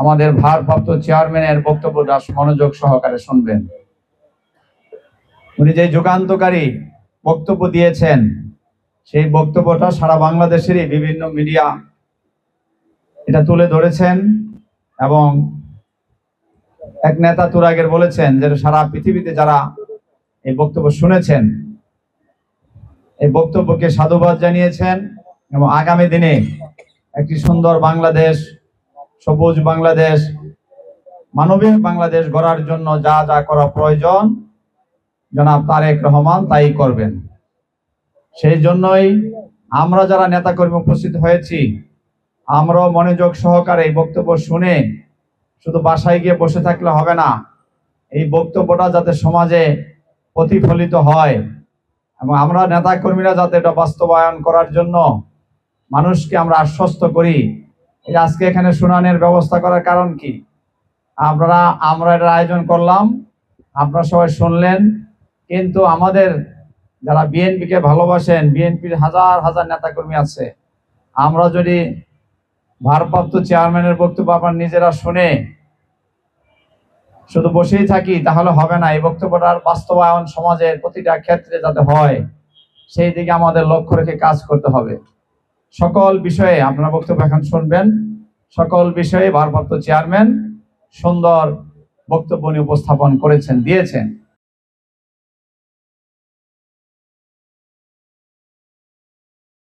আমাদের ভারপ্রাপ্ত চেয়ারম্যানের বক্তব্যটা মনোযোগ সহকারে শুনবেন। উনি যে যুগান্তকারী বক্তব্য দিয়েছেন, সেই বক্তব্যটা সারা বাংলাদেশেরই বিভিন্ন মিডিয়া এটা তুলে ধরেছেন এবং এক নেতা তুরাগের বলেছেন যে সারা পৃথিবীতে যারা এই বক্তব্য শুনেছেন, এই বক্তব্যকে সাধুবাদ জানিয়েছেন এবং আগামী দিনে একটি সুন্দর বাংলাদেশ, সবুজ বাংলাদেশ, মানবিক বাংলাদেশ গড়ার জন্য যা যা করা প্রয়োজন জনাব তারেক রহমান তাই করবেন। সেই জন্যই আমরা যারা নেতাকর্মী উপস্থিত হয়েছি, আমরাও মনোযোগ সহকারে এই বক্তব্য শুনে শুধু বাসায় গিয়ে বসে থাকলে হবে না, এই বক্তব্যটা যাতে সমাজে প্রতিফলিত হয় এবং আমরা নেতাকর্মীরা যাতে এটা বাস্তবায়ন করার জন্য মানুষকে আমরা আশ্বস্ত করি। এই আজকে এখানে শুনানির ব্যবস্থা করার কারণ কি, আমরা এটার আয়োজন করলাম, আপনারা সবাই শুনলেন, কিন্তু আমাদের যারা বিএনপিকে ভালোবাসেন, বিএনপির হাজার হাজার নেতাকর্মী আছে, আমরা যদি ভারপ্রাপ্ত চেয়ারম্যানের বক্তব্য আপনারা নিজেরা শুনে শুধু বসেই থাকি তাহলে হবে না। এই বক্তব্যটার বাস্তবায়ন সমাজের প্রতিটা ক্ষেত্রে যাতে হয়, সেই দিকে আমাদের লক্ষ্য রেখে কাজ করতে হবে। সকল বিষয়ে আপনারা বক্তব্য এখন শুনবেন, সকল বিষয়ে ভারপ্রাপ্ত চেয়ারম্যান সুন্দর বক্তব্য উপস্থাপন করেছেন, দিয়েছেন।